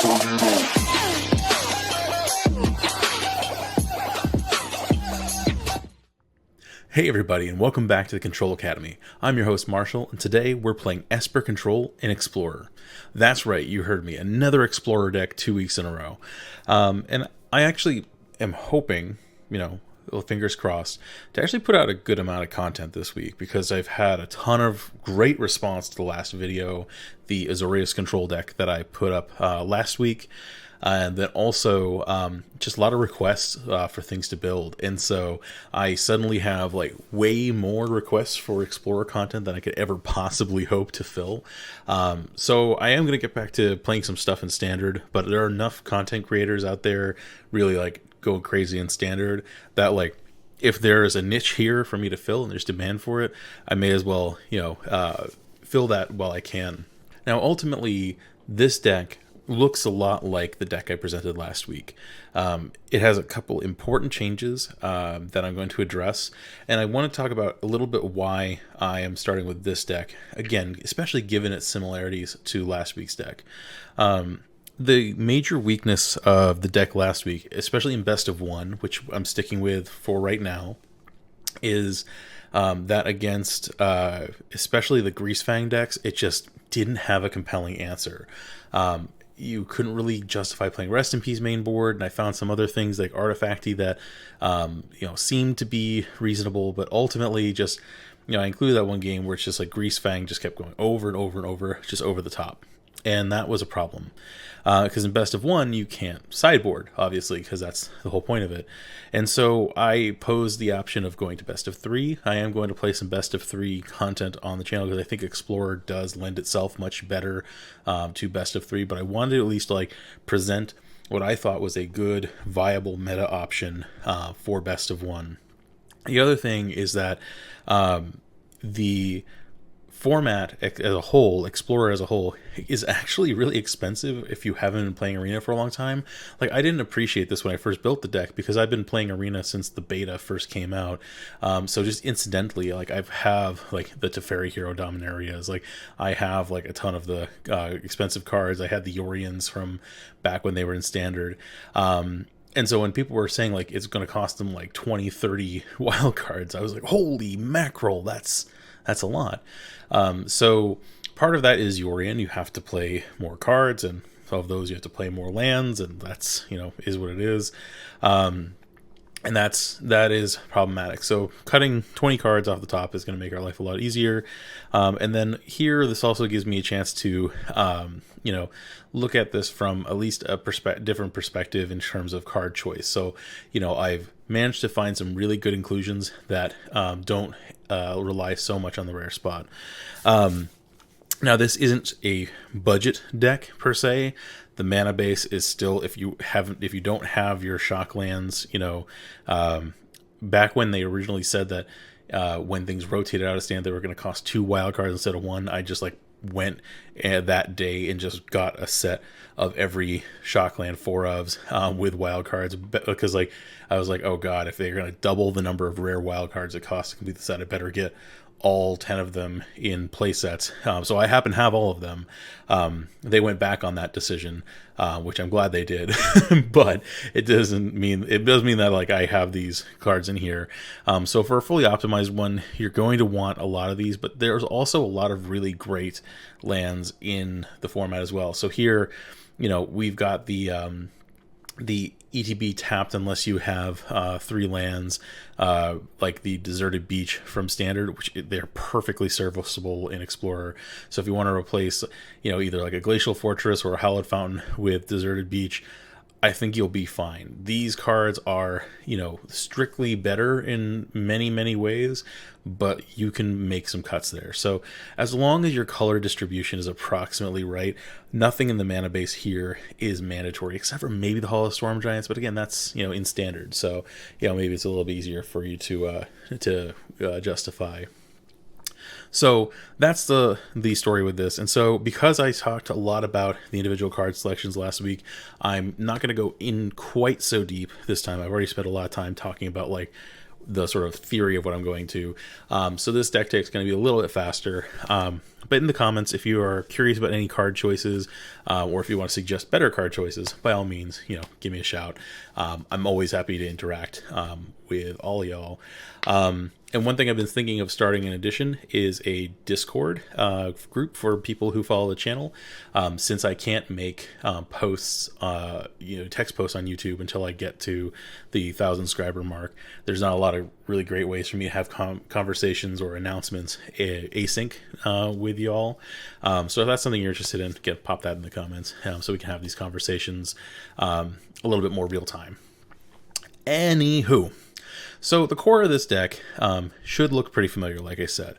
Hey everybody, and welcome back to the Control Academy. I'm your host Marshall, and today we're playing Esper Control in Explorer. That's right, you heard me, another Explorer deck 2 weeks in a row. And I actually am hoping, fingers crossed, to actually put out a good amount of content this week, because I've had a ton of great response to the last video, the Azorius Control deck that I put up last week. And then also just a lot of requests for things to build. And so I suddenly have like way more requests for Explorer content than I could ever possibly hope to fill. So I am going to get back to playing some stuff in Standard, but there are enough content creators out there really like going crazy in Standard that like if there's a niche here for me to fill and there's demand for it, I may as well, fill that while I can. Now, ultimately, this deck looks a lot like the deck I presented last week. It has a couple important changes that I'm going to address, and I want to talk about a little bit why I am starting with this deck, again, especially given its similarities to last week's deck. The major weakness of the deck last week, especially in Best of One, which I'm sticking with for right now, is that against especially the Greasefang decks, it just didn't have a compelling answer. You couldn't really justify playing Rest in Peace main board, and I found some other things like Artifacty that seemed to be reasonable, but ultimately just I included that one game where it's just like Greasefang just kept going over and over and over, just over the top, and that was a problem. Because in Best of One, you can't sideboard, obviously, because that's the whole point of it. And so I posed the option of going to Best of Three. I am going to play some Best of Three content on the channel, because I think Explorer does lend itself much better to Best of Three. But I wanted to at least present what I thought was a good, viable meta option for Best of One. The other thing is that the format as a whole, Explorer as a whole, is actually really expensive if you haven't been playing Arena for a long time. Like, I didn't appreciate this when I first built the deck, because I've been playing Arena since the beta first came out. So just incidentally, I have the Teferi hero Dominarias. I have a ton of the expensive cards. I had the Yorians from back when they were in Standard. And so when people were saying it's going to cost them 20, 30 wild cards, I was like, holy mackerel, that's a lot. So part of that is Yorian. You have to play more cards, and of those you have to play more lands, and that's, is what it is. And that is problematic. So cutting 20 cards off the top is going to make our life a lot easier. And then here, this also gives me a chance to, look at this from at least a different perspective in terms of card choice. So, I've managed to find some really good inclusions that don't rely so much on the rare spot. Now, this isn't a budget deck per se. The mana base is still, if you don't have your shock lands, back when they originally said that when things rotated out of Standard, they were going to cost 2 wild cards instead of 1. I just went that day and just got a set of every Shockland 4-ofs with wild cards, because I was like, oh god, if they're going to double the number of rare wild cards it costs to complete the set, I better get all 10 of them in play sets. So I happen to have all of them. They went back on that decision, which I'm glad they did, but it does mean that I have these cards in here. So for a fully optimized one, you're going to want a lot of these, but there's also a lot of really great lands in the format as well. So here, we've got the ETB tapped unless you have 3 lands, like the Deserted Beach from Standard, which they're perfectly serviceable in Explorer. So if you want to replace, either a Glacial Fortress or a Hallowed Fountain with Deserted Beach, I think you'll be fine. These cards are, strictly better in many, many ways, but you can make some cuts there. So as long as your color distribution is approximately right, nothing in the mana base here is mandatory, except for maybe the Hall of Storm Giants. But again, that's, in Standard. So, maybe it's a little bit easier for you to justify. So that's the story with this. And so because I talked a lot about the individual card selections last week, I'm not going to go in quite so deep this time. I've already spent a lot of time talking about the sort of theory of what I'm going to. So this deck take is going to be a little bit faster. But in the comments, if you are curious about any card choices, or if you want to suggest better card choices, by all means, give me a shout. I'm always happy to interact with all y'all. And one thing I've been thinking of starting in addition is a Discord group for people who follow the channel. Since I can't make posts, text posts on YouTube until I get to the 1,000 subscriber mark, there's not a lot of really great ways for me to have conversations or announcements async with y'all. So if that's something you're interested in, pop that in the comments so we can have these conversations a little bit more real time. Anywho. So the core of this deck should look pretty familiar, like I said.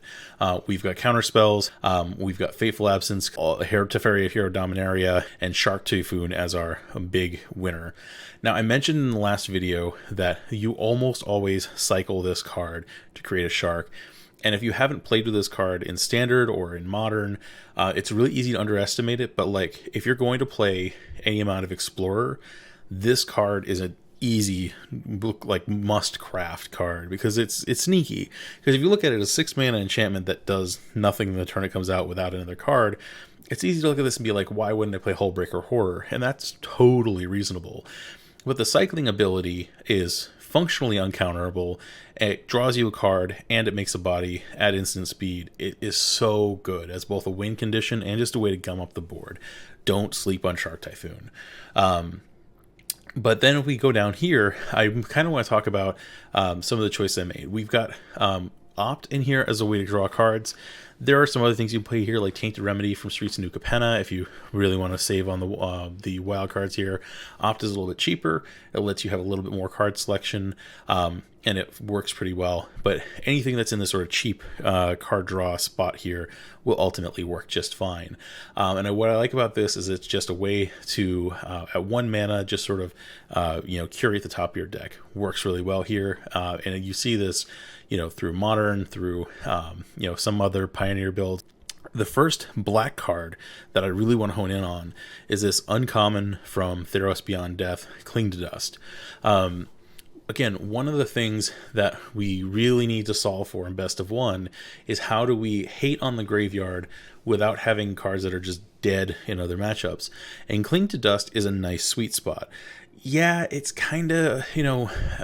We've got counter spells, we've got Fateful Absence, Teferi, Hero Dominaria, and Shark Typhoon as our big winner. Now, I mentioned in the last video that you almost always cycle this card to create a shark. And if you haven't played with this card in Standard or in Modern, it's really easy to underestimate it. But like, if you're going to play any amount of Explorer, this card is an easy, like, must craft card because it's sneaky. Because if you look at it as 6 mana enchantment that does nothing the turn it comes out without another card, it's easy to look at this and be like, why wouldn't I play Hullbreaker Horror? And that's totally reasonable. But the cycling ability is functionally uncounterable. It draws you a card and it makes a body at instant speed. It is so good as both a win condition and just a way to gum up the board. Don't sleep on Shark Typhoon. But then if we go down here, I kind of want to talk about some of the choices I made. We've got Opt in here as a way to draw cards. There are some other things you can play here, like Tainted Remedy from Streets of New Capenna, if you really want to save on the wild cards here. Opt is a little bit cheaper. It lets you have a little bit more card selection, and it works pretty well. But anything that's in this sort of cheap card draw spot here will ultimately work just fine. And what I like about this is it's just a way to, at 1 mana, just sort of, curate the top of your deck. Works really well here, and you see this, through Modern, through, some other Pioneer builds. The first black card that I really want to hone in on is this uncommon from Theros Beyond Death, Cling to Dust. Again, one of the things that we really need to solve for in Best of One is how do we hate on the graveyard without having cards that are just dead in other matchups. And Cling to Dust is a nice sweet spot. Yeah, it's kind of,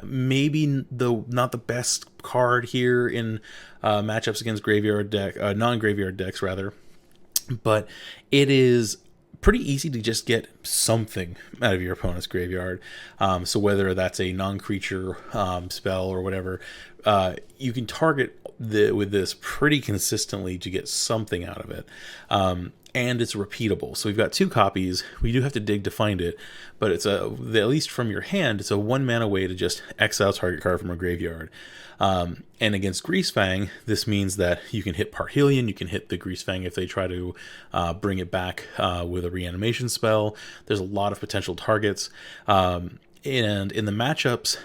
maybe not the best card here in matchups against non-graveyard decks rather, but it is pretty easy to just get something out of your opponent's graveyard. So whether that's a non-creature spell or whatever, you can target with this pretty consistently to get something out of it. And it's repeatable. So we've got 2 copies. We do have to dig to find it, but it's at least from your hand, it's a 1 mana way to just exile target card from a graveyard. And against Greasefang, this means that you can hit Parhelion, you can hit the Greasefang if they try to bring it back with a reanimation spell. There's a lot of potential targets. And in the matchups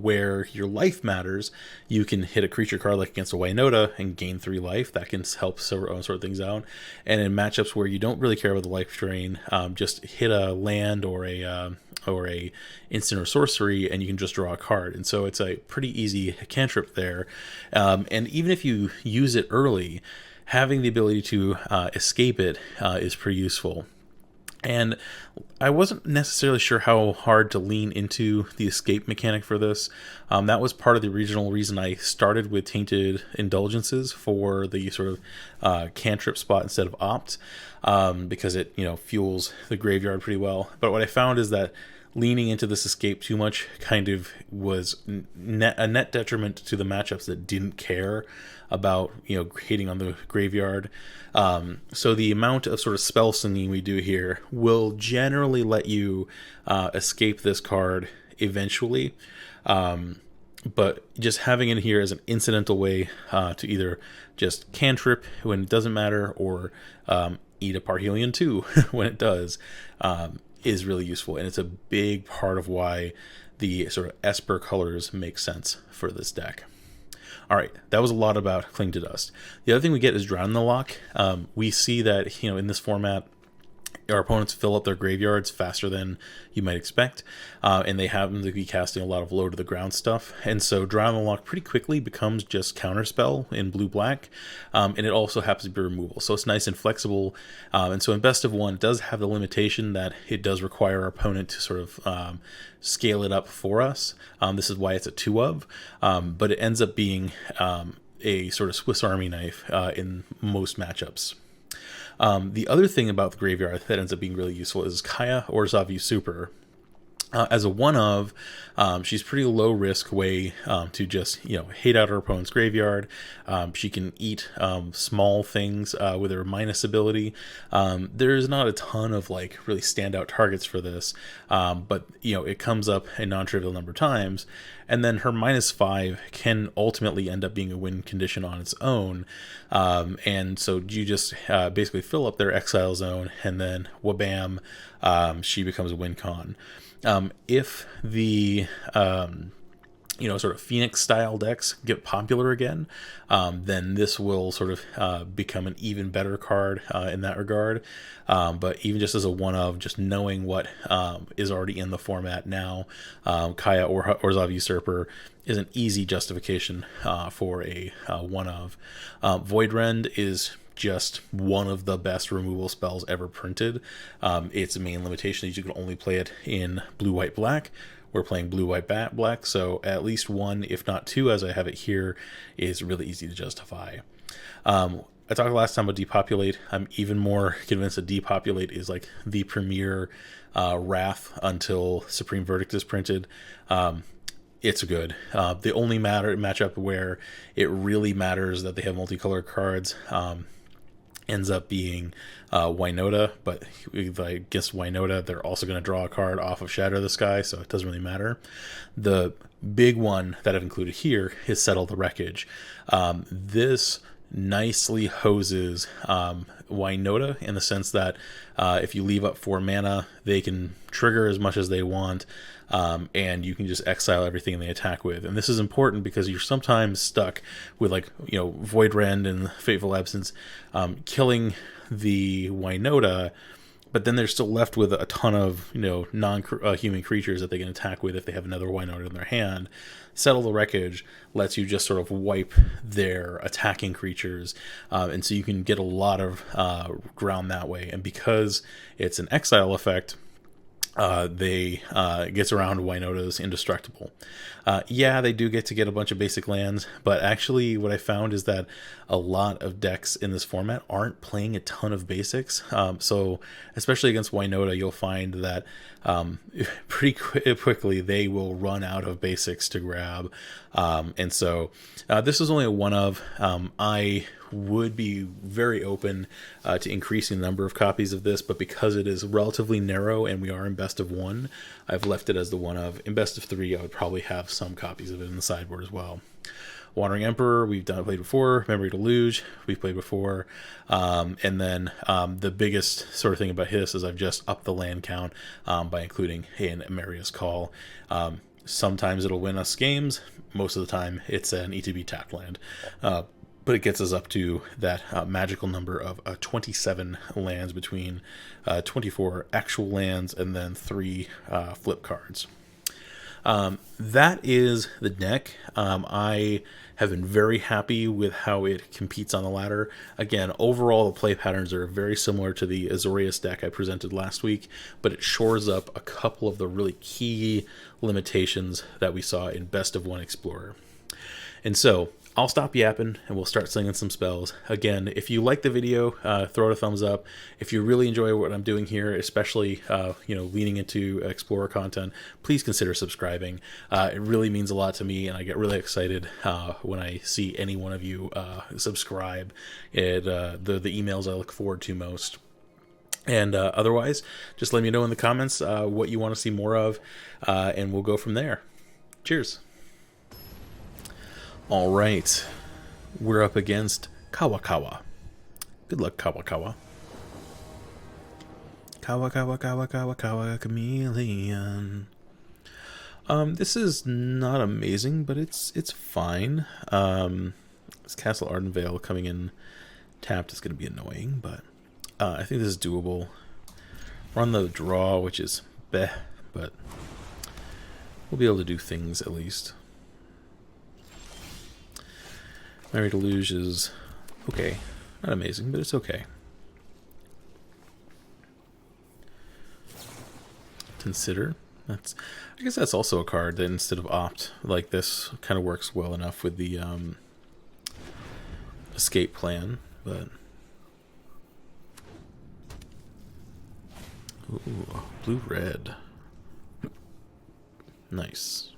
where your life matters, you can hit a creature card like against a Wynota and gain 3 life. That can help sort things out. And in matchups where you don't really care about the life drain, just hit a land or a instant or sorcery, and you can just draw a card. And so it's a pretty easy cantrip there. And even if you use it early, having the ability to escape it is pretty useful. And I wasn't necessarily sure how hard to lean into the escape mechanic for this. That was part of the original reason I started with Tainted Indulgences for the sort of cantrip spot instead of Opt, because it fuels the graveyard pretty well. But what I found is that leaning into this escape too much kind of was a net detriment to the matchups that didn't care about hating on the graveyard. So the amount of sort of spell slinging we do here will generally let you escape this card eventually, but just having it here as an incidental way to either just cantrip when it doesn't matter or eat a Parhelion too when it does is really useful, and it's a big part of why the sort of Esper colors make sense for this deck. All right, that was a lot about Cling to Dust. The other thing we get is Drowned in the Loch. We see that in this format, our opponents fill up their graveyards faster than you might expect, and they happen to be casting a lot of low to the ground stuff, and so Drown the Loch pretty quickly becomes just counterspell in blue-black, and it also happens to be removal, so it's nice and flexible, and so in best of one it does have the limitation that it does require our opponent to sort of scale it up for us. This is why it's a 2 of, but it ends up being a sort of Swiss Army knife in most matchups. The other thing about the graveyard that ends up being really useful is Kaya Orzhov Usurper. As a 1 of, she's pretty low risk way to just hate out her opponent's graveyard. She can eat small things with her minus ability. There's not a ton of like really standout targets for this, but it comes up a non-trivial number of times. And then her -5 can ultimately end up being a win condition on its own. And so you just basically fill up their exile zone, and then wabam, she becomes a win con. If the sort of Phoenix style decks get popular again, then this will sort of become an even better card in that regard. But even just as a 1 of, just knowing what is already in the format now, Kaya Orzhov Usurper is an easy justification for a 1 of. Void Rend is just one of the best removal spells ever printed. Its main limitation is you can only play it in blue, white, black. We're playing blue, white, black, so at least 1, if not 2, as I have it here, is really easy to justify. I talked last time about Depopulate. I'm even more convinced that Depopulate is like the premier Wrath until Supreme Verdict is printed. It's good. The only matchup where it really matters that they have multicolored cards ends up being Wynota, but if I guess Wynota, they're also going to draw a card off of Shatter the Sky, so it doesn't really matter. The big one that I've included here is Settle the Wreckage. This nicely hoses Wynota in the sense that if you leave up 4 mana, they can trigger as much as they want, and you can just exile everything they attack with. And this is important because you're sometimes stuck with Void Rend and Fateful Absence killing the Wynota, but then they're still left with a ton of non-human creatures that they can attack with if they have another Wynota in their hand. Settle the Wreckage lets you just sort of wipe their attacking creatures, and so you can get a lot of ground that way. And because it's an exile effect, gets around Wynota's indestructible. They do get to get a bunch of basic lands, but actually what I found is that a lot of decks in this format aren't playing a ton of basics. So especially against Wynota, you'll find that pretty quickly they will run out of basics to grab. And so this is only a 1 of. I would be very open to increasing the number of copies of this, but because it is relatively narrow and we are in best of 1, I've left it as the 1 of. In best of 3, I would probably have some copies of it in the sideboard as well. Wandering Emperor, we've played before. Memory Deluge, we've played before. And then the biggest sort of thing about this is I've just upped the land count by including an Emeria's Call. Sometimes it'll win us games. Most of the time, it's an ETB tapped land. But it gets us up to that magical number of 27 lands between 24 actual lands and then 3 flip cards. That is the deck. I have been very happy with how it competes on the ladder. Again, overall, the play patterns are very similar to the Azorius deck I presented last week, but it shores up a couple of the really key limitations that we saw in Best of One Explorer. And so I'll stop yapping and we'll start slinging some spells. Again, if you like the video, throw it a thumbs up. If you really enjoy what I'm doing here, especially leaning into Explorer content, please consider subscribing. It really means a lot to me, and I get really excited when I see any one of you subscribe. The emails I look forward to most. And otherwise, just let me know in the comments what you want to see more of, and we'll go from there. Cheers. All right, we're up against Kawakawa. Good luck, Kawakawa. Kawa Chameleon. This is not amazing, but it's fine. This Castle Ardenvale coming in tapped is going to be annoying, but I think this is doable. We're on the draw, which is bleh, but we'll be able to do things at least. Married Deluge is okay. Not amazing, but it's okay. Consider. I guess that's also a card that instead of opt, like this, kind of works well enough with the escape plan, but ooh, blue-red. Nice.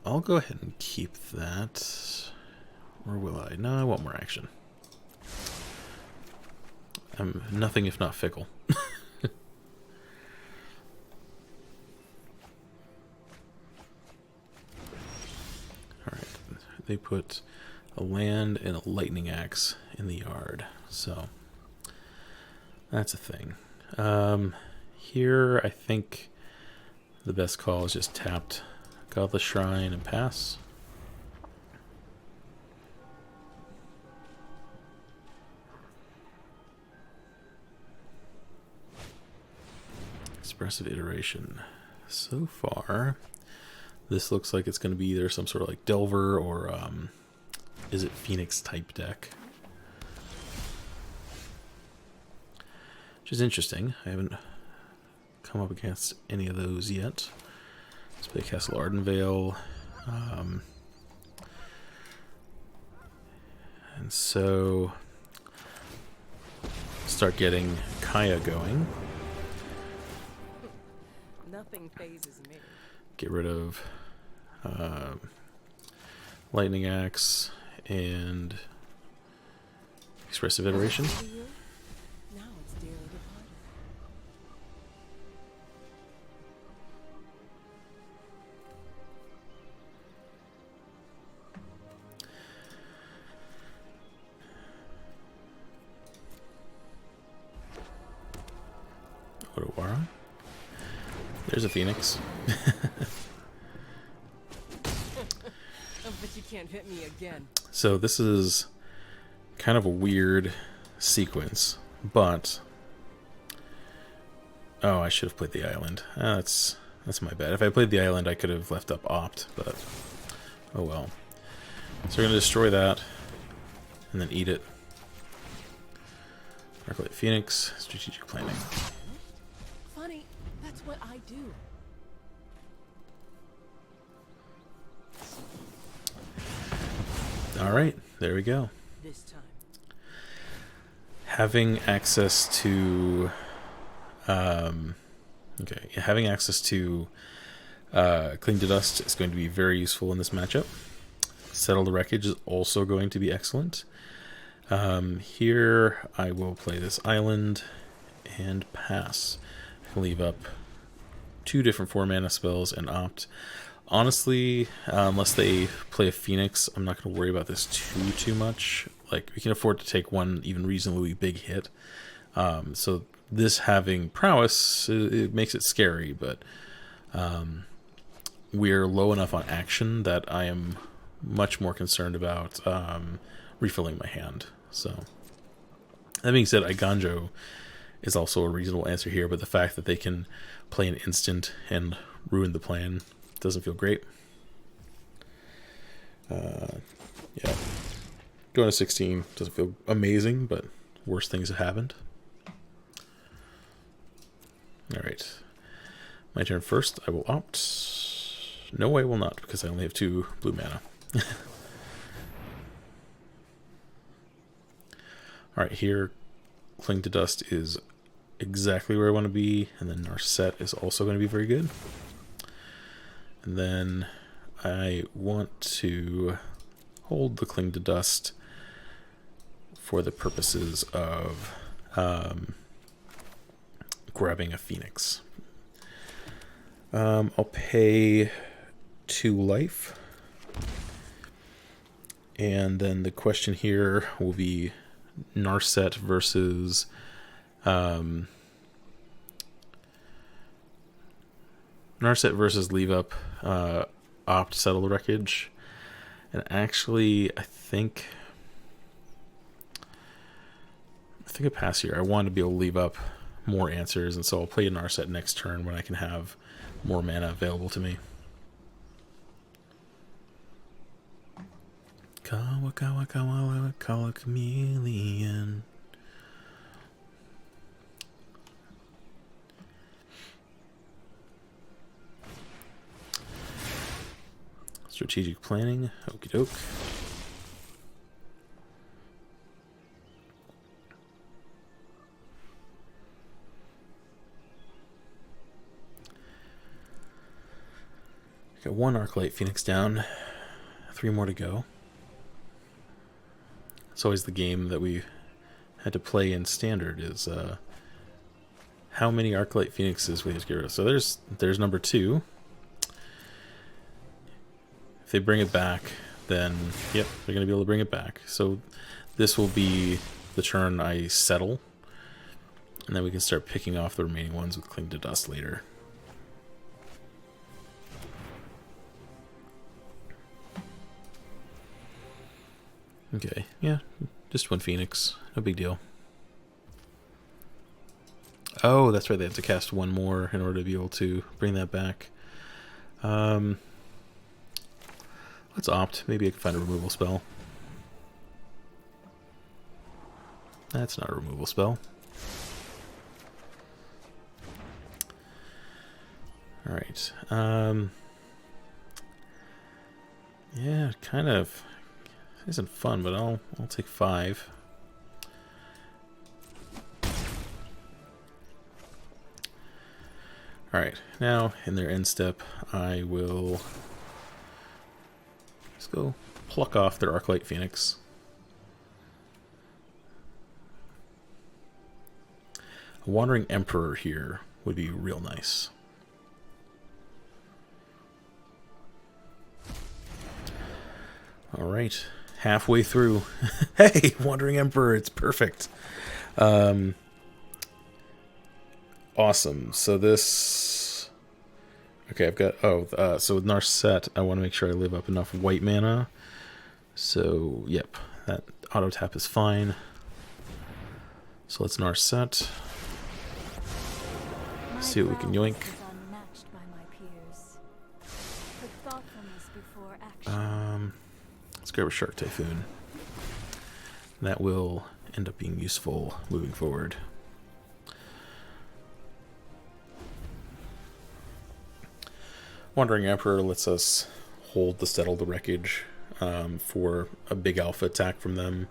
I'll go ahead and keep that. Or will I? No, I want more action. I'm nothing if not fickle. Alright, they put a land and a lightning axe in the yard, so that's a thing. Here, I think the best call is just tapped Godless Shrine and pass. Expressive Iteration. So far, this looks like it's going to be either some sort of like Delver or is it Phoenix type deck? Which is interesting. I haven't come up against any of those yet. Let's play Castle Ardenvale. And so start getting Kaya going. Nothing phases me. Get rid of Lightning Axe and Expressive Iteration. Now it's dearly departed. Odawara. There's a Phoenix. But you can't hit me again. So this is kind of a weird sequence, but oh, I should have played the island. That's my bad. If I played the island, I could have left up opt, but oh well. So we're gonna destroy that and then eat it. Arclight Phoenix, strategic planning. Funny, that's what I do. All right, there we go. This time. Having access to, having access to Cling to Dust is going to be very useful in this matchup. Settle the Wreckage is also going to be excellent. Here I will play this island and pass. I can leave up 2 different 4-mana spells and opt. Honestly, unless they play a Phoenix, I'm not going to worry about this too much. Like, we can afford to take one even reasonably big hit. So this having prowess, it makes it scary, but we're low enough on action that I am much more concerned about refilling my hand. So that being said, Iganjo is also a reasonable answer here, but the fact that they can play an instant and ruin the plan doesn't feel great. Yeah. Going to 16 doesn't feel amazing, but worse things have happened. Alright. My turn first. I will opt. No, I will not, because I only have 2 blue mana. Alright, here Cling to Dust is exactly where I want to be, and then Narset is also going to be very good. And then I want to hold the Cling to Dust for the purposes of grabbing a Phoenix. I'll pay 2 life. And then the question here will be Narset versus leave up opt Settle the Wreckage. And actually, I think think I pass here. I want to be able to leave up more answers, and so I'll play a Narset next turn when I can have more mana available to me. Kawa kawa kawa kawa chameleon. Strategic planning, okie doke. Got one Arclight Phoenix down, 3 more to go. It's always the game that we had to play in Standard is how many Arclight Phoenixes we have to get rid of. So there's number 2. If they bring it back, then yep, they're going to be able to bring it back. So this will be the turn I settle, and then we can start picking off the remaining ones with Cling to Dust later. Okay, yeah, just 1 Phoenix, no big deal. Oh, that's right, they have to cast 1 more in order to be able to bring that back. Let's opt. Maybe I can find a removal spell. That's not a removal spell. Alright. Yeah, kind of isn't fun, but I'll take 5. Alright, now in their end step, I will just go pluck off their Arclight Phoenix. A Wandering Emperor here would be real nice. Alright, halfway through. Hey, Wandering Emperor, it's perfect. Awesome. So this... Okay, I've got... Oh, so with Narset, I want to make sure I live up enough white mana. So, yep, that auto tap is fine. So let's Narset. See what we can yoink. Let's grab a Shark Typhoon. That will end up being useful moving forward. Wandering Emperor lets us hold the Settle the Wreckage for a big alpha attack from them.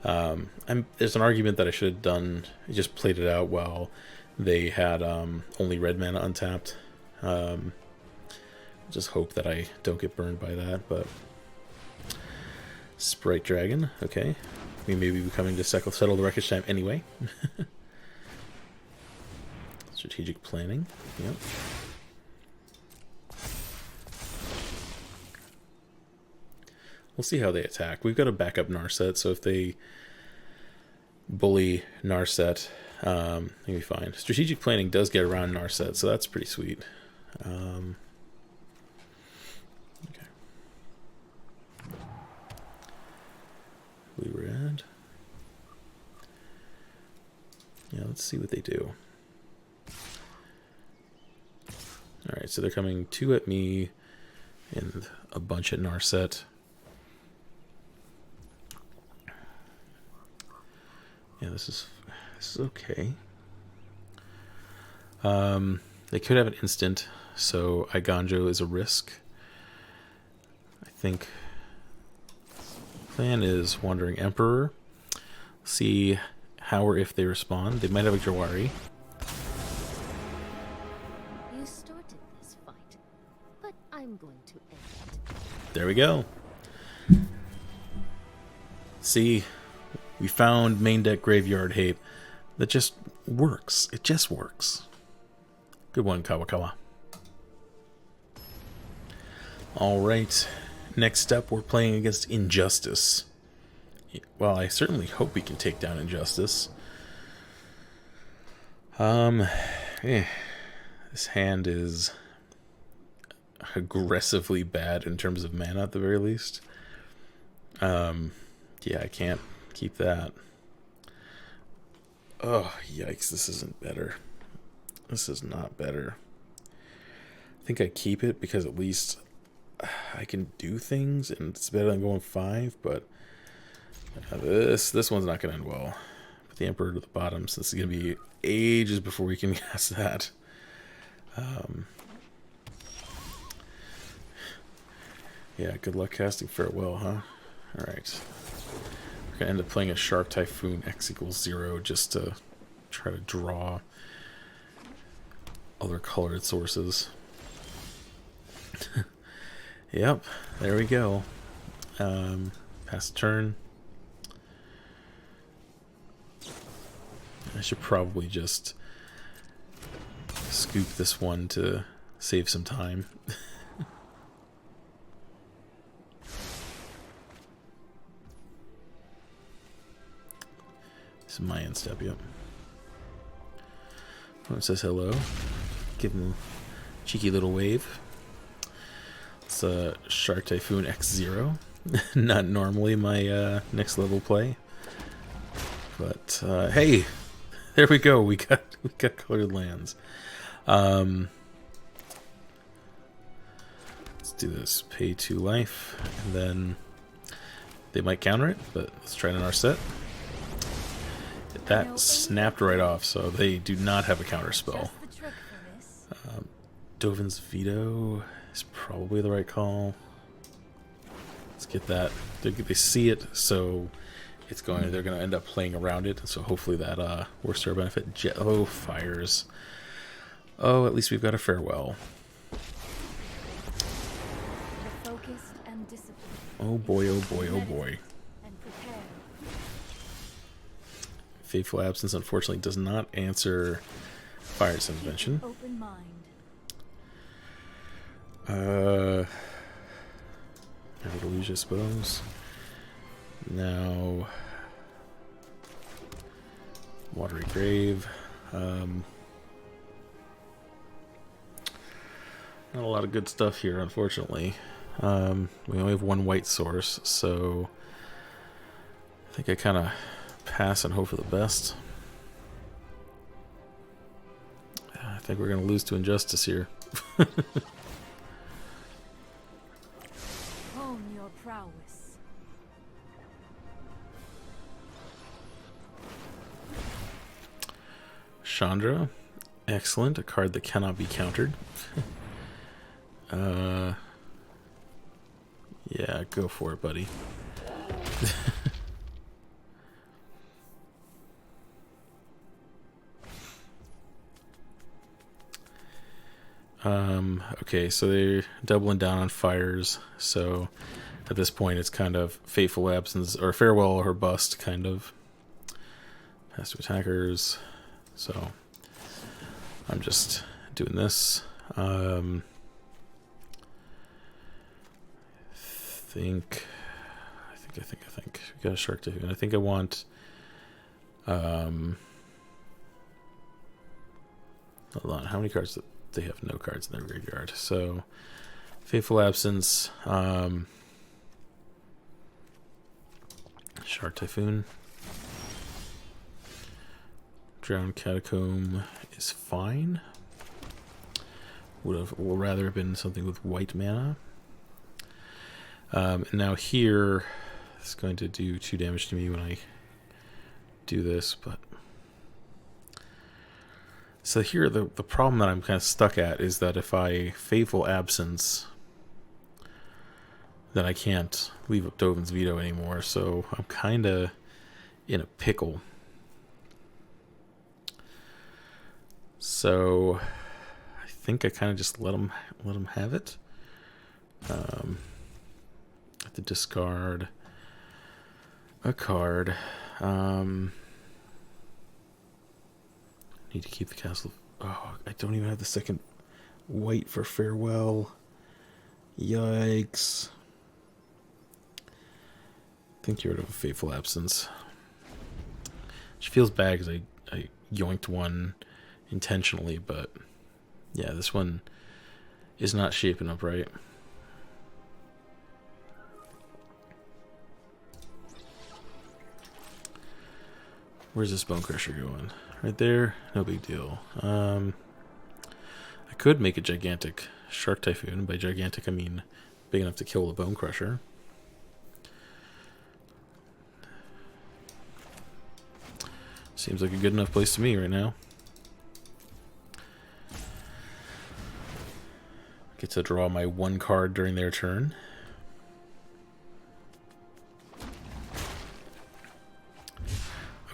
There's an argument that I should have done, I just played it out while they had only red mana untapped. Just hope that I don't get burned by that, but... Sprite Dragon, okay. We may be coming to Settle the Wreckage time anyway. Strategic planning, yep. We'll see how they attack. We've got a backup Narset, so if they bully Narset, they'll be fine. Strategic planning does get around Narset, so that's pretty sweet. Okay. Blue red. Yeah, let's see what they do. Alright, so they're coming 2 at me and a bunch at Narset. Yeah, this is okay. They could have an instant, so Iganjo is a risk. I think plan is Wandering Emperor. See how or if they respond. They might have a Jwari. You started this fight, but I'm going to end it. There we go. See, we found main deck Graveyard Hate that just works. It just works. Good one, Kawakawa. Alright. Next up, we're playing against Injustice. Well, I certainly hope we can take down Injustice. This hand is aggressively bad in terms of mana at the very least. Yeah, I can't keep that. Oh, yikes, this isn't better. This is not better. I think I keep it because at least I can do things and it's better than going 5, but this one's not going to end well. Put the Emperor to the bottom, so this is going to be ages before we can cast that. Yeah, good luck casting Farewell, huh? Alright. We're going to end up playing a Shark Typhoon X=0 just to try to draw other colored sources. Yep, there we go. Pass turn. I should probably just scoop this one to save some time. This is my end step, yep. Oh, it says hello. Give him a cheeky little wave. It's a Shark Typhoon X=0. Not normally my next level play. But hey, there we go. We got colored lands. Let's do this. Pay 2 life, and then they might counter it, but let's try it on our set. That snapped right off, so they do not have a counter spell. Dovin's Veto is probably the right call. Let's get that. They see it, so they're going to end up playing around it. So hopefully that works to our benefit. Oh, fires. Oh, at least we've got a Farewell. Oh boy, oh boy, oh boy. Fateful Absence unfortunately does not answer Fire's Invention. Never to lose, I suppose. Now, Watery Grave. Not a lot of good stuff here, unfortunately. We only have one white source, so I think I kind of pass and hope for the best. I think we're going to lose to Injustice here. Hone your prowess. Chandra. Excellent. A card that cannot be countered. Yeah, go for it, buddy. Okay, so they're doubling down on fires, so at this point it's kind of Fateful Absence, or Farewell or Bust, kind of. Pass to attackers, so I'm just doing this. I think we got a Shark Typhoon. I think I want hold on, how many cards do they have? No cards in their graveyard. So Fateful Absence, Shark Typhoon, Drowned Catacomb is fine. Would rather have been something with white mana. And now here, it's going to do 2 damage to me when I do this, but so here the problem that I'm kind of stuck at is that if I Fateful Absence, then I can't leave up Dovin's Veto anymore, so I'm kind of in a pickle. So I think I kind of just let him have it. Have to discard a card. Need to keep the castle. Oh, I don't even have the second white for Farewell. Yikes. I think you're rid of a Fateful Absence. Which feels bad because I yoinked one intentionally, but yeah, this one is not shaping up right. Where's this Bone Crusher going? Right there? No big deal. I could make a gigantic Shark Typhoon. By gigantic, I mean big enough to kill the Bone Crusher. Seems like a good enough place to me right now. Get to draw my one card during their turn.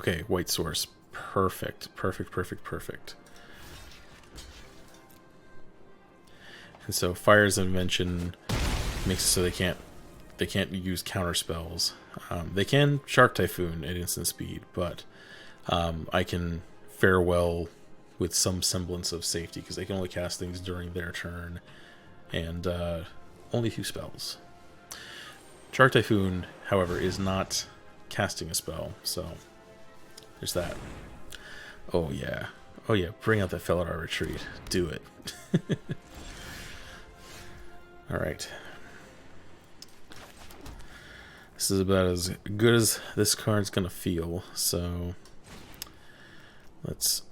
Okay, white source. Perfect. Perfect, perfect, perfect. And so Fire's Invention makes it so they can't use counter spells. They can Shark Typhoon at instant speed, but I can fare well with some semblance of safety because they can only cast things during their turn, and only 2 spells. Shark Typhoon, however, is not casting a spell, so there's that. Oh yeah. Oh yeah, bring out that Felidar Retreat. Do it. Alright. This is about as good as this card's gonna feel, so let's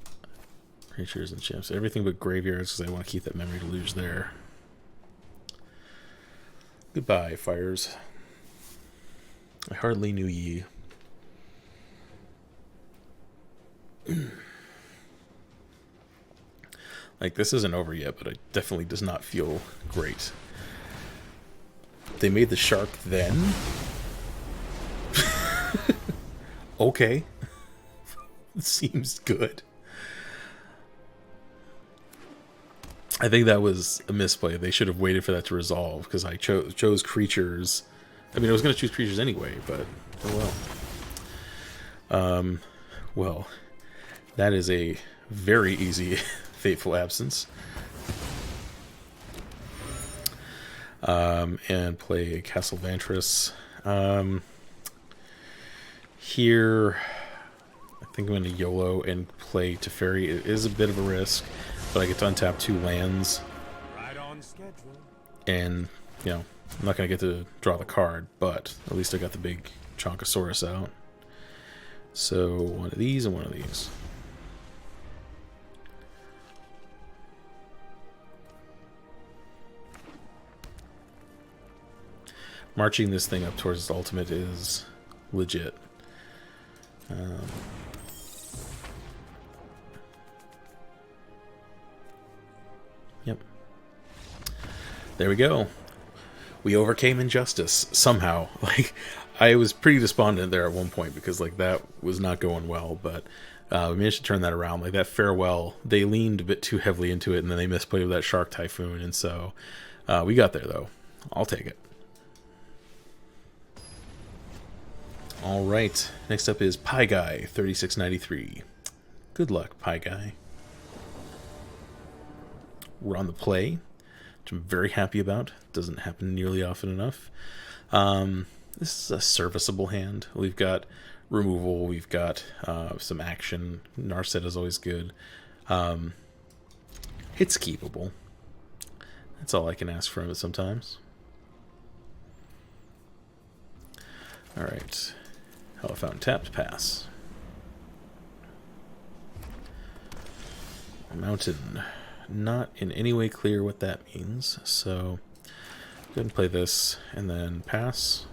creatures and champs. Everything but graveyards because I want to keep that memory to lose there. Goodbye, fires. I hardly knew ye. Like, this isn't over yet, but it definitely does not feel great. They made the shark then? Okay. Seems good. I think that was a misplay. They should have waited for that to resolve, because I chose creatures. I mean, I was going to choose creatures anyway, but oh well. Well, that is a very easy Fateful Absence. And play a Castle Vantress. Here, I think I'm going to YOLO and play Teferi. It is a bit of a risk, but I get to untap 2 lands. Right on schedule. And, you know, I'm not going to get to draw the card, but at least I got the big Chonkosaurus out. So, one of these and one of these. Marching this thing up towards its ultimate is legit. Yep. There we go. We overcame injustice somehow. Like, I was pretty despondent there at one point because, like, that was not going well, but we managed to turn that around. Like, that farewell, they leaned a bit too heavily into it, and then they misplayed with that Shark Typhoon, and so we got there, though. I'll take it. Alright, next up is Pie Guy 3693. Good luck, Pie Guy. We're on the play, which I'm very happy about. Doesn't happen nearly often enough. This is a serviceable hand. We've got removal, we've got some action. Narset is always good. It's keepable. That's all I can ask from it sometimes. Alright. Hallowed Fountain tapped, pass. Mountain. Not in any way clear what that means, so go ahead and play this, and then pass.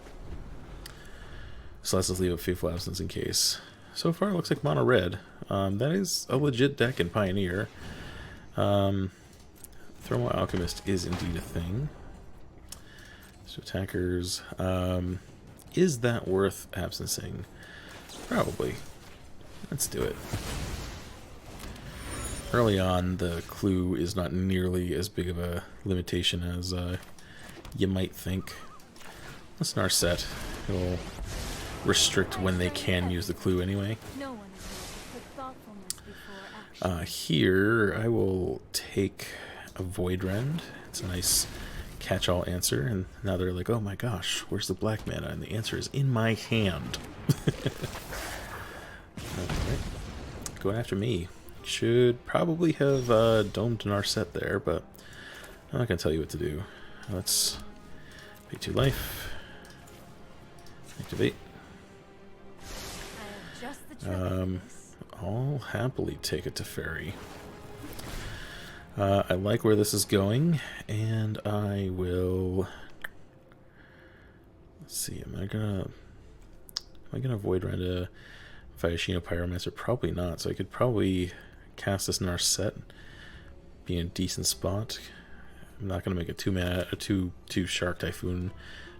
So let's just leave a Fateful Absence in case. So far it looks like mono red. That is a legit deck in Pioneer. Thermal Alchemist is indeed a thing. So attackers... is that worth absencing? Probably. Let's do it. Early on, the clue is not nearly as big of a limitation as you might think. Let's Narset. It'll restrict when they can use the clue anyway. No one is able to put thoughtfulness before action. Here, I will take a Void Rend. It's a nice catch-all answer, and now they're like, oh my gosh, where's the black mana? And the answer is in my hand. Alright. Going after me. Should probably have domed Narset there, but I'm not going to tell you what to do. Let's pay 2 life. Activate. I have just the I'll happily take a Teferi. I like where this is going, and I will... Let's see, am I gonna avoid around a Viashino Pyromancer? Probably not, so I could probably cast this Narset, be in a decent spot. I'm not gonna make a 2 Shark Typhoon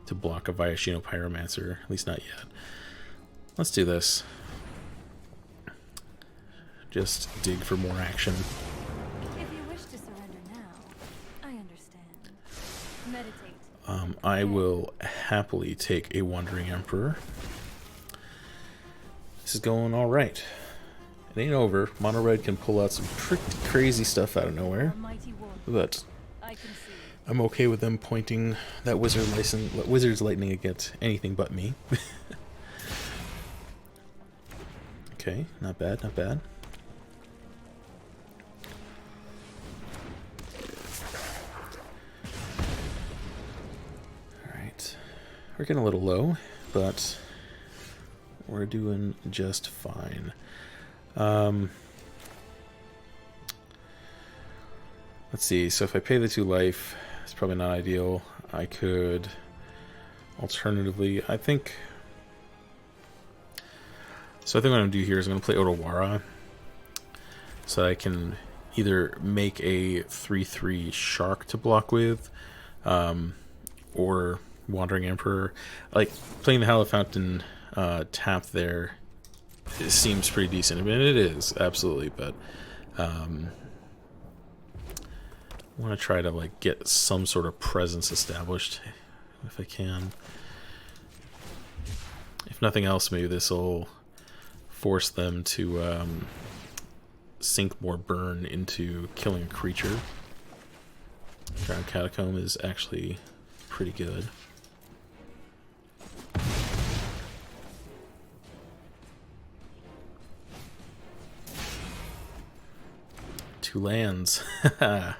to block a Viashino Pyromancer, at least not yet. Let's do this. Just dig for more action. If you wish to surrender now, I understand. Meditate. I will happily take a Wandering Emperor. This is going alright. It ain't over. Mono Red can pull out some pretty crazy stuff out of nowhere. But I'm okay with them pointing that Wizard's Lightning against anything but me. Okay, not bad, not bad. Alright. We're getting a little low, but we're doing just fine. Let's see, so if I pay the 2 life, it's probably not ideal. I could alternatively, I think what I'm going to do here is I'm going to play Otawara, so I can either make a 3/3 Shark to block with, or Wandering Emperor. Like, playing the Hallowed Fountain tap there, it seems pretty decent. I mean, it is, absolutely, but I want to try to like get some sort of presence established if I can. If nothing else, maybe this will force them to sink more burn into killing a creature. Drowned Catacomb is actually pretty good. Two lands. Yeah.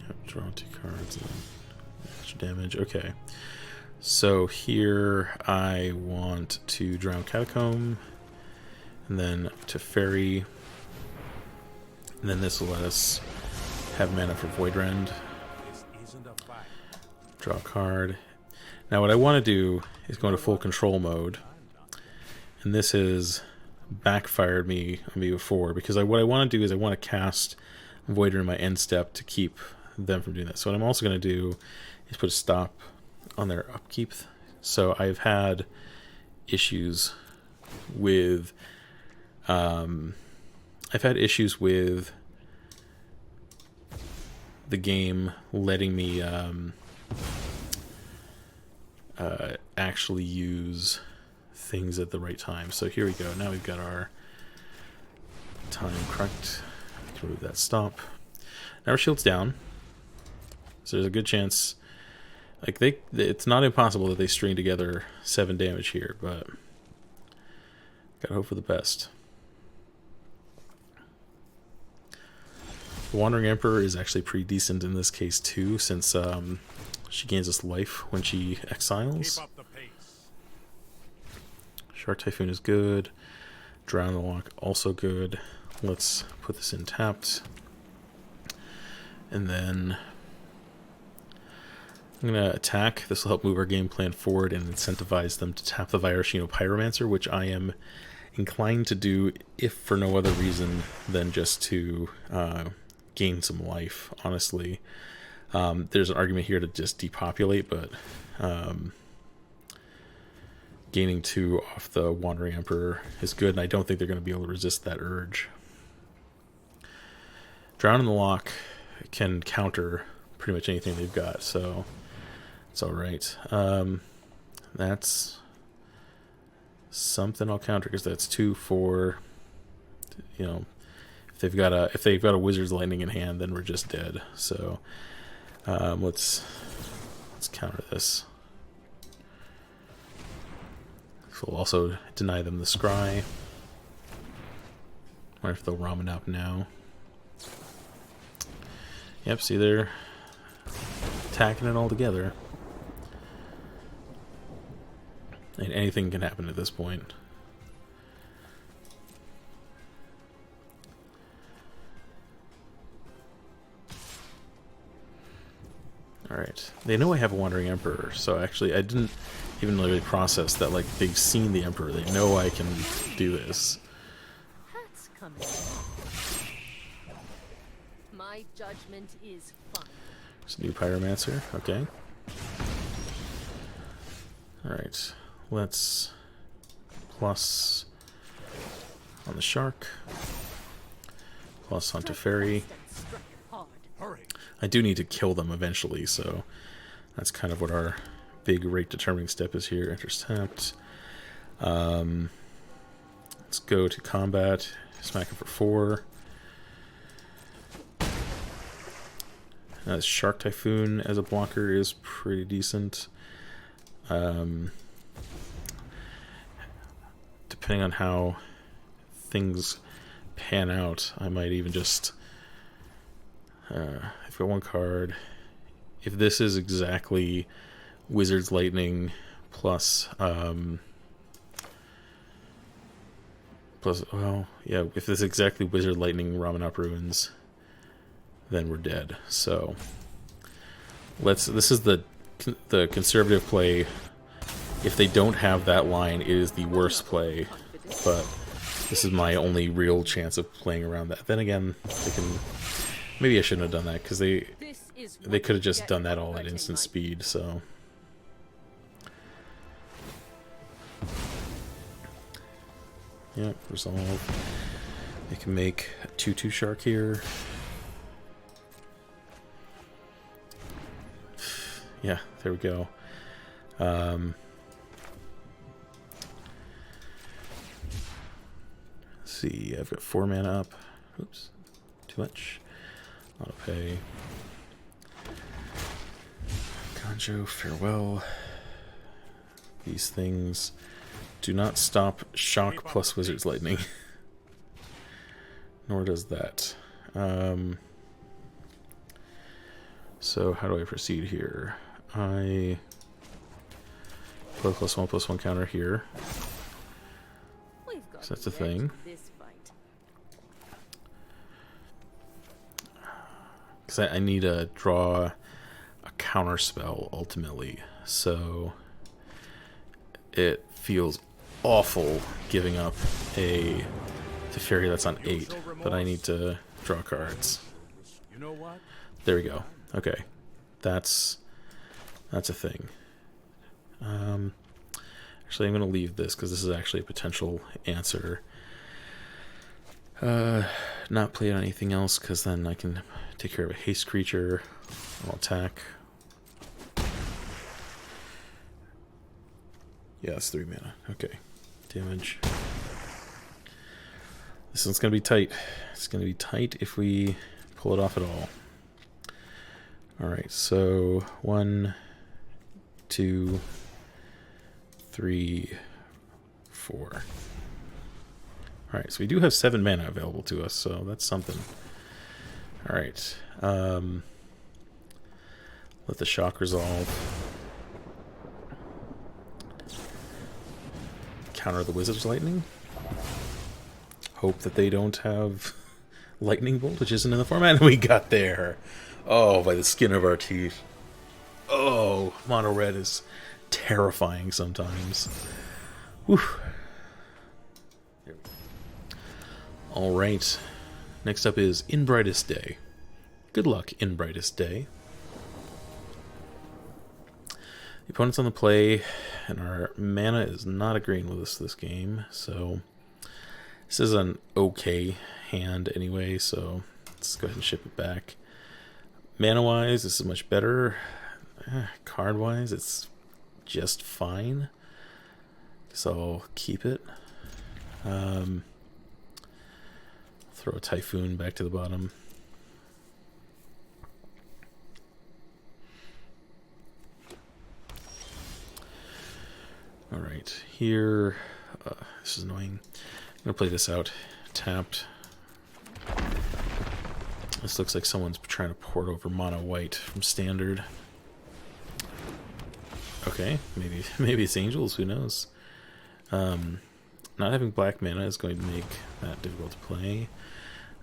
Yep, draw 2 cards and extra damage. Okay. So here I want to Drown Catacomb, and then Teferi, and then this will let us have mana for Voidrend. Draw a card. Now what I want to do is go into full control mode, and this has backfired on me before, because what I want to do is I want to cast Voidrend in my end step to keep them from doing that. So what I'm also going to do is put a stop on their upkeep. So I've had issues with the game letting me actually use things at the right time. So here we go. Now we've got our time correct. Remove that stop. Now our shield's down, so there's a good chance, like, it's not impossible that they string together 7 damage here, but gotta hope for the best. The Wandering Emperor is actually pretty decent in this case too, since she gains us life when she exiles. Shark Typhoon is good. Drown the Loch also good. Let's put this in tapped. And then I'm going to attack. This will help move our game plan forward and incentivize them to tap the Viashino Pyromancer, which I am inclined to do if for no other reason than just to gain some life, honestly. There's an argument here to just depopulate, but gaining 2 off the Wandering Emperor is good, and I don't think they're going to be able to resist that urge. Drown in the Loch can counter pretty much anything they've got, so it's alright. That's something I'll counter, because that's 2 for, you know, if they've got a Wizard's Lightning in hand, then we're just dead. So let's counter this. So we'll also deny them the scry. Wonder if they'll ramen up now. Yep, see, they're attacking it all together. And anything can happen at this point. Alright. They know I have a Wandering Emperor, so actually I didn't even really process that, like, they've seen the Emperor. They know I can do this. That's coming. My judgment is fine. There's a new Pyromancer. Okay. Alright. Let's plus on the Shark. Plus on Teferi. I do need to kill them eventually, so that's kind of what our big rate determining step is here. Intercept. Let's go to combat. Smack him for 4. Shark Typhoon as a blocker is pretty decent. Depending on how things pan out, I might even just... I've got one card. If this is exactly Wizard's Lightning plus well, yeah, if this is exactly Wizard Lightning Ramanop Ruins, then we're dead. So this is the conservative play. If they don't have that line, it is the worst play, but this is my only real chance of playing around that. Then again, they can... Maybe I shouldn't have done that, because they could have just done that all at instant speed, so... Yep, resolve. They can make a 2/2 Shark here. Yeah, there we go. Let's see, I've got 4 mana up. Oops, too much. Auto pay. Conjo, farewell. These things do not stop Shock plus Wizard's Lightning. Nor does that. So how do I proceed here? I put a +1/+1 counter here. So that's a thing. Because I need to draw a counter spell ultimately. So it feels awful giving up a Teferi that's on 8, but I need to draw cards. There we go. Okay, that's a thing. Actually, I'm going to leave this because this is actually a potential answer. Not play on anything else because then I can take care of a haste creature. I'll attack. Yeah, it's 3 mana. Okay. Damage. This one's going to be tight. It's going to be tight if we pull it off at all. Alright, so 1, 2, 3, 4. Alright, so we do have 7 mana available to us, so that's something. Alright. Let the Shock resolve. Counter the Wizard's Lightning. Hope that they don't have Lightning Bolt, which isn't in the format, and we got there. Oh, by the skin of our teeth. Oh, mono red is terrifying sometimes. Whew. Alright. Next up is In Brightest Day. Good luck, In Brightest Day. The opponent's on the play, and our mana is not agreeing with us this game, so this is an okay hand anyway, so let's go ahead and ship it back. Mana-wise, this is much better. Card-wise, it's just fine. So I'll keep it. Throw a Typhoon back to the bottom. Alright, here... this is annoying. I'm going to play this out tapped. This looks like someone's trying to port over mono white from standard. Okay, maybe it's angels. Who knows? Not having black mana is going to make that difficult to play.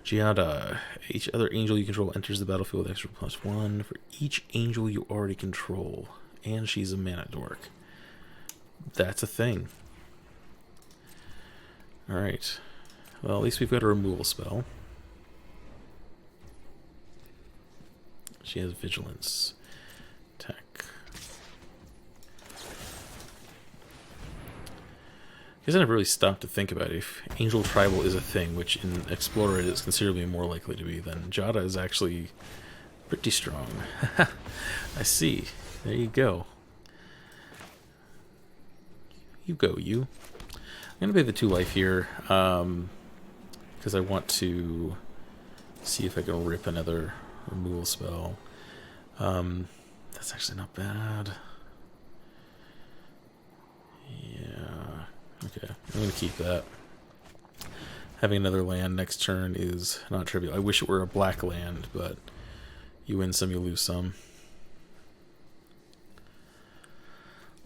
Giada. Each other angel you control enters the battlefield with extra +1 for each angel you already control. And she's a mana dork. That's a thing. Alright. Well, at least we've got a removal spell. She has vigilance. Attack. I guess I never really stopped to think about it. If Angel Tribal is a thing, which in Explorer it is considerably more likely to be, then Jada is actually pretty strong. I see. There you go. You go, you. I'm going to pay the 2 life here, because I want to see if I can rip another removal spell. That's actually not bad. Yeah. Okay, I'm going to keep that. Having another land next turn is not trivial. I wish it were a black land, but you win some, you lose some.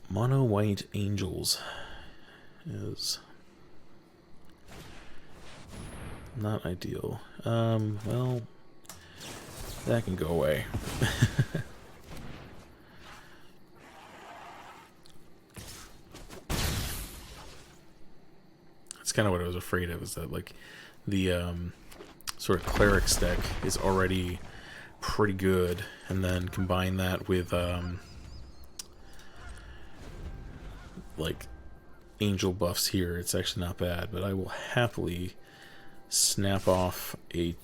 Mono white angels is not ideal. Well, that can go away. That's kind of what I was afraid of, is that like the sort of clerics deck is already pretty good, and then combine that with like angel buffs here, it's actually not bad. But I will happily snap off a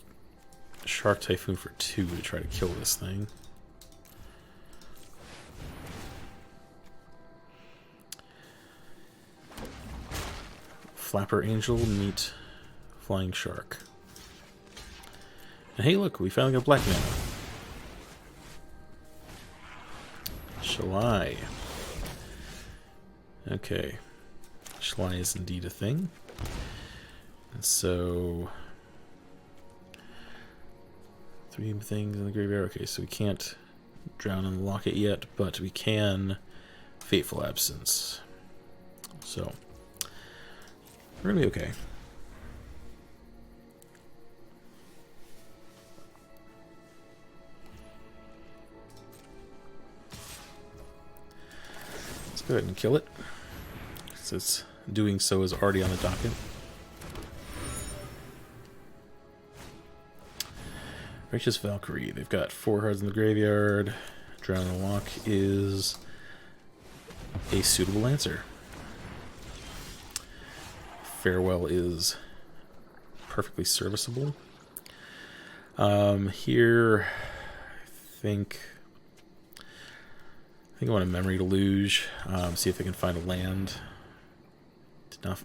Shark Typhoon for 2 to try to kill this thing. Flapper Angel meet Flying Shark. And hey, look, we finally got black mana. Shalai. Okay. Shalai is indeed a thing. And so 3 things in the graveyard. Okay, so we can't drown and lock it yet, but we can Fateful Absence. So we're gonna be okay. Let's go ahead and kill it, since doing so is already on the docket. Righteous Valkyrie. They've got 4 cards in the graveyard. Drown and Loch is a suitable answer. Farewell is perfectly serviceable. Here, I think I want a Memory to Luge. See if I can find a land.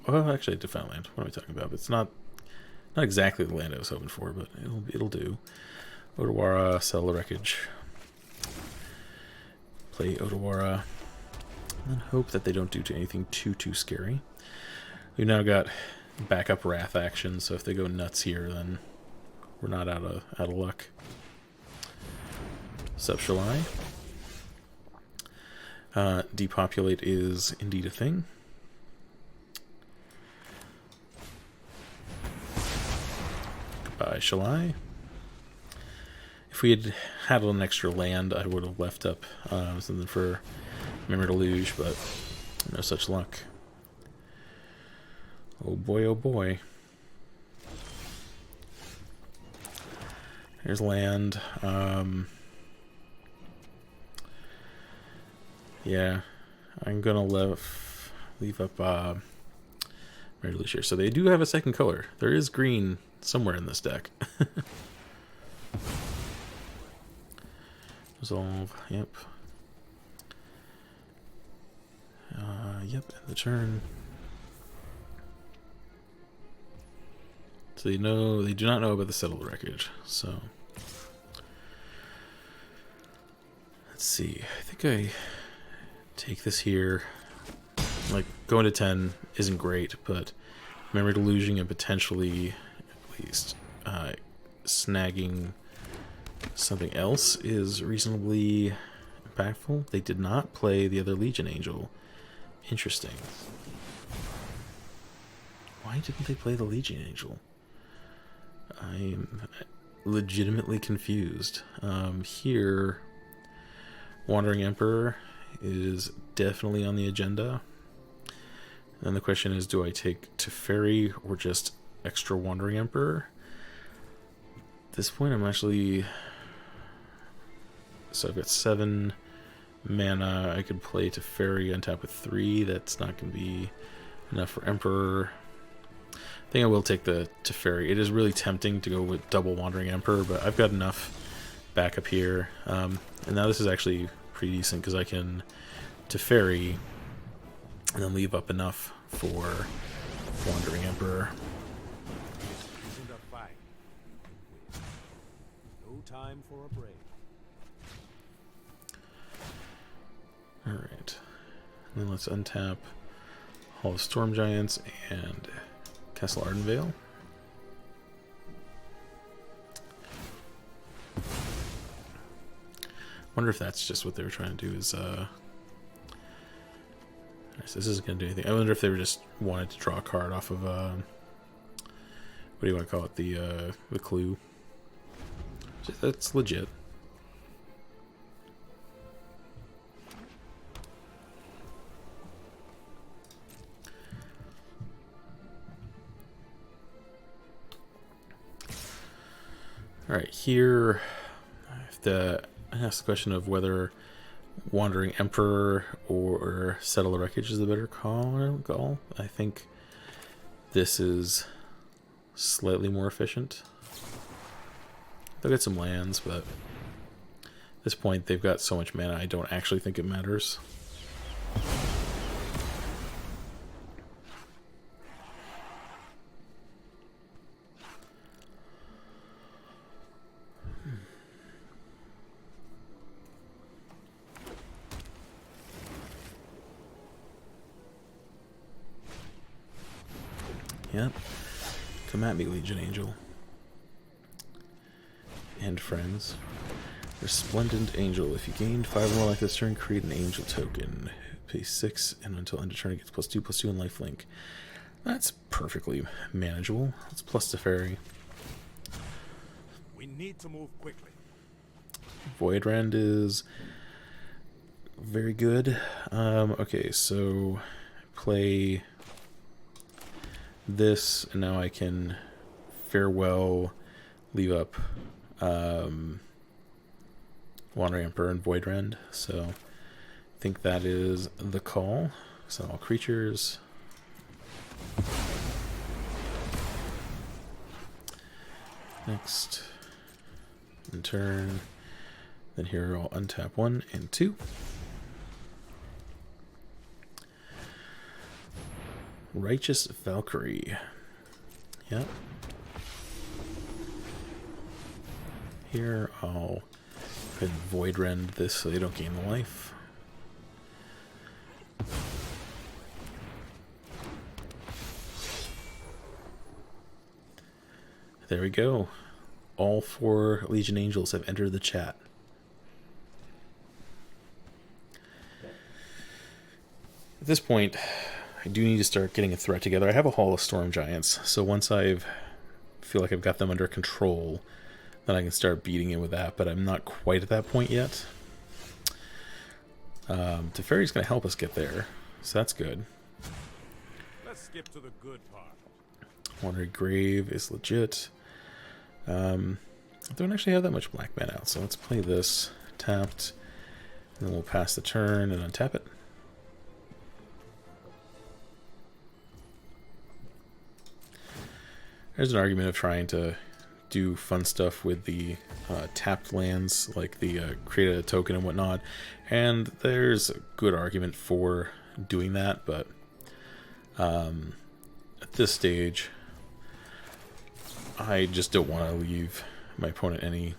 Oh, actually, I did find a land. What am I talking about? It's not exactly the land I was hoping for, but it'll do. Otawara, Settle the Wreckage. Play Otawara, and then hope that they don't do anything too scary. We've now got backup Wrath action, so if they go nuts here, then we're not out of luck. Sup, Shalai. Depopulate is indeed a thing. Goodbye, Shalai. If we had had an extra land, I would have left up something for Memory to Luge, but no such luck. Oh boy, oh boy. Here's land. Yeah, I'm gonna leave up Memory to Luge here. So they do have a second color. There is green somewhere in this deck. Resolve, yep. Yep, end the turn. So they do not know about the Settle the Wreckage, so let's see. I think I take this here. Like, going to 10 isn't great, but Memory to Losing and potentially at least snagging something else is reasonably impactful. They did not play the other Legion Angel. Interesting. Why didn't they play the Legion Angel? I'm legitimately confused. Here, Wandering Emperor is definitely on the agenda. And the question is, do I take Teferi or just extra Wandering Emperor? At this point, I'm actually... So I've got 7 mana. I could play Teferi on top of 3. That's not going to be enough for Emperor. I think I will take the Teferi. It is really tempting to go with double Wandering Emperor, but I've got enough backup here. And now this is actually pretty decent because I can Teferi and then leave up enough for Wandering Emperor. Isn't a fight. No time for a break. Alright. And then let's untap Hall of Storm Giants and Castle Ardenvale. Wonder if that's just what they were trying to do is this isn't going to do anything. I wonder if they were just wanted to draw a card off of what do you want to call it? The clue. That's legit. Alright, here I have to ask the question of whether Wandering Emperor or Settle the Wreckage is the better call. I think this is slightly more efficient. They'll get some lands, but at this point they've got so much mana I don't actually think it matters. Yep. Come at me, Legion Angel. And friends. Resplendent Angel. If you gained 5 more like this turn, create an angel token. Pay 6, and until end of turn it gets +2/+2 and lifelink. That's perfectly manageable. It's plus Teferi. We need to move quickly. Voidrand is very good. Okay, so play this, and now I can farewell, leave up Wandering Emperor and Voidrand. So I think that is the call. So all creatures. Next. In turn. Then here I'll untap 1 and 2. Righteous Valkyrie. Yep. Here I'll go ahead and Void Rend this so they don't gain the life. There we go. All 4 Legion Angels have entered the chat. At this point, I do need to start getting a threat together. I have a Hall of Storm Giants, so once I feel like I've got them under control, then I can start beating it with that, but I'm not quite at that point yet. Teferi's going to help us get there, so that's good. Let's skip to the good part. Watery Grave is legit. I don't actually have that much black mana out, so let's play this tapped, and then we'll pass the turn and untap it. There's an argument of trying to do fun stuff with the tapped lands, like the create a token and whatnot, and there's a good argument for doing that, but at this stage, I just don't want to leave my opponent any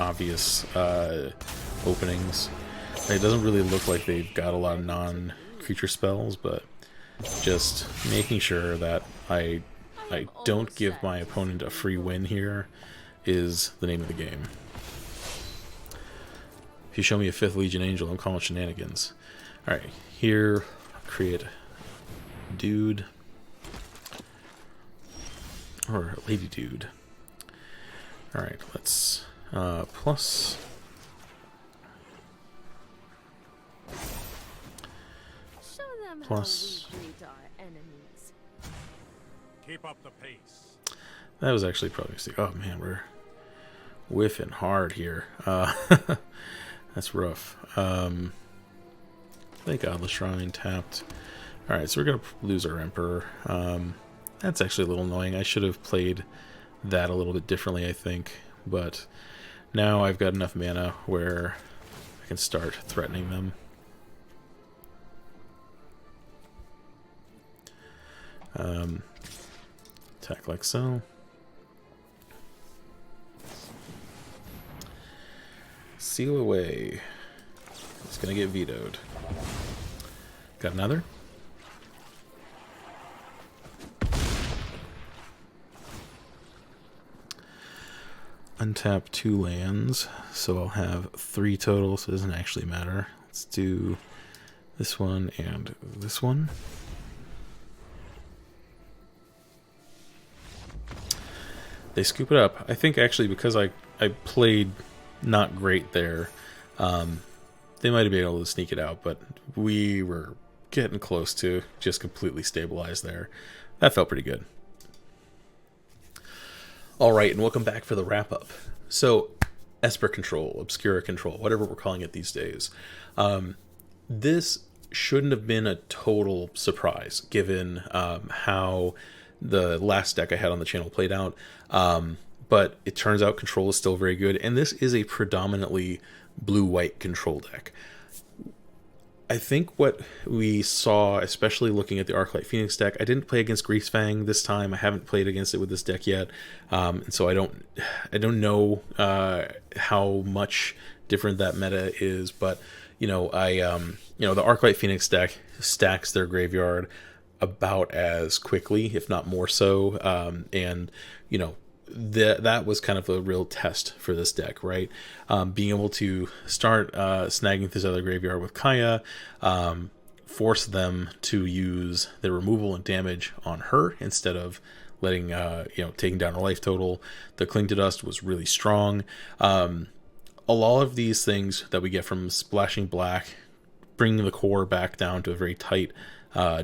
obvious openings. It doesn't really look like they've got a lot of non-creature spells, but just making sure that I don't give my opponent a free win here is the name of the game. If you show me a 5th Legion Angel, I'm calling shenanigans. Alright, here, create a dude. Or a lady dude. Alright, let's plus. Show them Plus. how we greet our enemies. Keep up the pace. That was actually probably mistake. Oh man, we're whiffing hard here. That's rough. Thank Godless Shrine tapped. Alright, so we're gonna lose our Emperor. That's actually a little annoying. I should have played that a little bit differently, I think. But now I've got enough mana where I can start threatening them. Attack like so. Seal away. It's gonna get vetoed. Got another? Untap 2 lands, so I'll have 3 total, so it doesn't actually matter. Let's do this one and this one. They scoop it up. I think actually because I played not great there, they might have been able to sneak it out, but we were getting close to just completely stabilized there. That felt pretty good. Alright, and welcome back for the wrap-up. So, Esper Control, Obscura Control, whatever we're calling it these days. This shouldn't have been a total surprise, given how the last deck I had on the channel played out. But it turns out Control is still very good, and this is a predominantly blue-white Control deck. I think what we saw, especially looking at the Arclight Phoenix deck, I didn't play against Greasefang this time. I haven't played against it with this deck yet, and so I don't know how much different that meta is. But the Arclight Phoenix deck stacks their graveyard about as quickly, if not more so, and that was kind of a real test for this deck, right? Being able to start snagging this other graveyard with Kaya, force them to use their removal and damage on her instead of letting taking down her life total. The Cling to Dust was really strong. A lot of these things that we get from splashing black, bringing the core back down to a very tight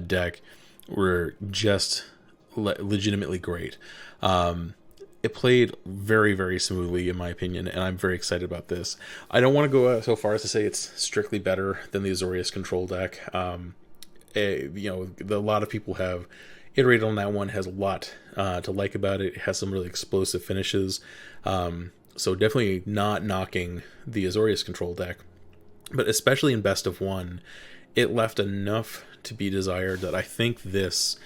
deck, were just legitimately great. It played very, very smoothly, in my opinion, and I'm very excited about this. I don't want to go so far as to say it's strictly better than the Azorius Control deck. A lot of people have iterated on that one. Has a lot to like about it. It has some really explosive finishes. So definitely not knocking the Azorius Control deck, but especially in Best of One, it left enough to be desired that I think this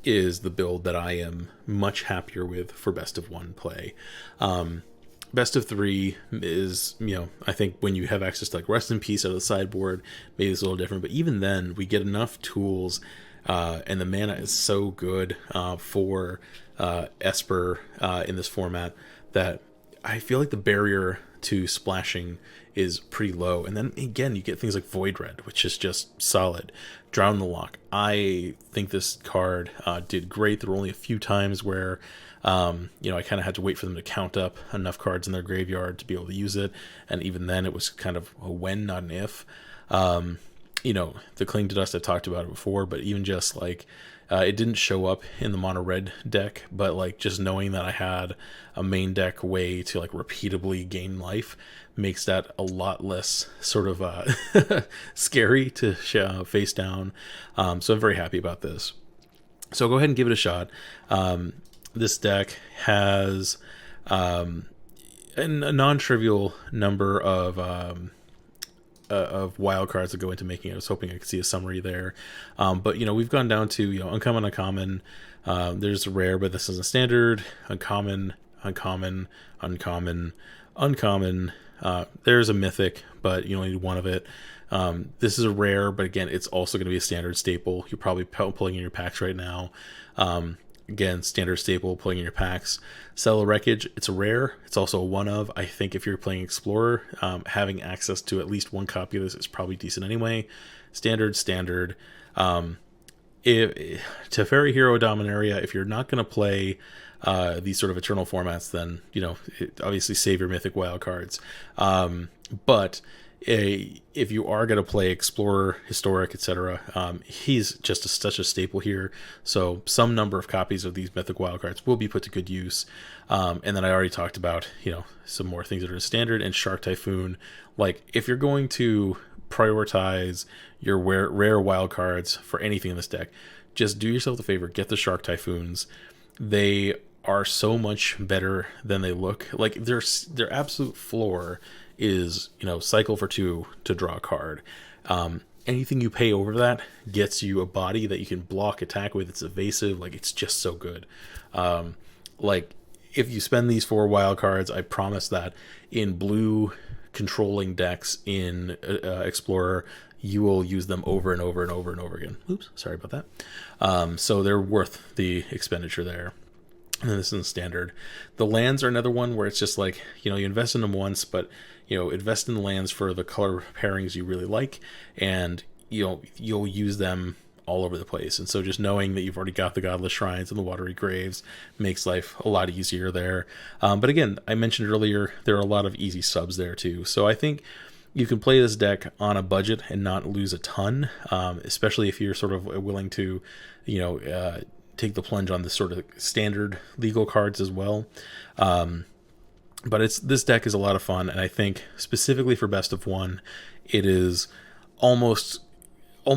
is the build that I am much happier with for Best of One play. Best of Three is, I think when you have access to like Rest in Peace out of the sideboard, maybe it's a little different, but even then we get enough tools, and the mana is so good for Esper in this format that I feel like the barrier to splashing is pretty low. And then again, you get things like Void Red, which is just solid. Drown the Loch. I think this card did great. There were only a few times where I kind of had to wait for them to count up enough cards in their graveyard to be able to use it, and even then it was kind of a when, not an if. The Cling to Dust, I've talked about it before, but even just like it didn't show up in the mono red deck, but like just knowing that I had a main deck way to like repeatably gain life makes that a lot less sort of scary to face down. So I'm very happy about this. So go ahead and give it a shot. This deck has a non-trivial number of wild cards that go into making it. I was hoping I could see a summary there. But we've gone down to uncommon. There's a rare, but this is a standard. Uncommon. There's a mythic, but you only need one of it. This is a rare, but again, it's also going to be a standard staple. You're probably pulling in your packs right now. again, standard staple playing in your packs. Settle the Wreckage, it's a rare. It's also a one of. I think if you're playing Explorer, having access to at least one copy of this is probably decent anyway. Standard. Teferi Hero Dominaria, if you're not going to play these sort of eternal formats, then, obviously save your mythic wild cards. But if you are going to play Explorer, Historic, etc., he's just such a staple here. So some number of copies of these mythic wildcards will be put to good use. And then I already talked about, some more things that are standard, and Shark Typhoon. Like, if you're going to prioritize your rare wildcards for anything in this deck, just do yourself the favor, get the Shark Typhoons. They are so much better than they look. Like, their absolute floor is, cycle for 2 to draw a card. Anything you pay over that gets you a body that you can block, attack with. It's evasive. Like, it's just so good. Like, if you spend these 4 wild cards, I promise that in blue controlling decks in Explorer, you will use them over and over and over and over again. Oops, sorry about that. So they're worth the expenditure there. And then this is standard. The lands are another one where it's just like, you invest in them once, but, invest in the lands for the color pairings you really like, and you'll use them all over the place. And so just knowing that you've already got the Godless Shrines and the Watery Graves makes life a lot easier there. But again, I mentioned earlier, there are a lot of easy subs there too. So I think you can play this deck on a budget and not lose a ton, especially if you're sort of willing to, take the plunge on the sort of standard legal cards as well. But this deck is a lot of fun, and I think specifically for best of one, it is almost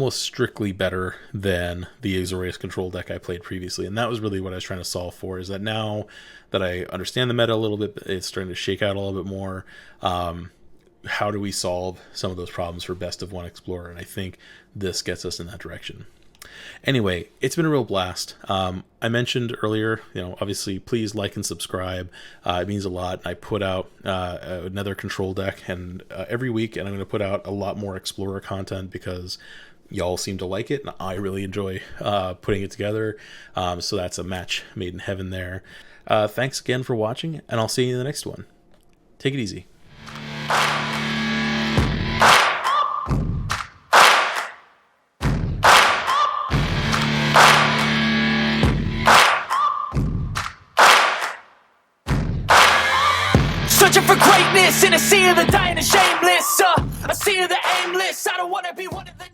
strictly better than the Azorius Control deck I played previously. And that was really what I was trying to solve for, is that now that I understand the meta a little bit, it's starting to shake out a little bit more. How do we solve some of those problems for best of one Explorer? And I think this gets us in that direction. Anyway, it's been a real blast. I mentioned earlier, obviously, please like and subscribe. It means a lot. I put out another control deck and every week, and I'm going to put out a lot more Explorer content because y'all seem to like it, and I really enjoy putting it together. So that's a match made in heaven there. Thanks again for watching, and I'll see you in the next one. Take it easy. Searching for greatness in a sea of the dying and shameless, a sea of the aimless. I don't wanna be one of the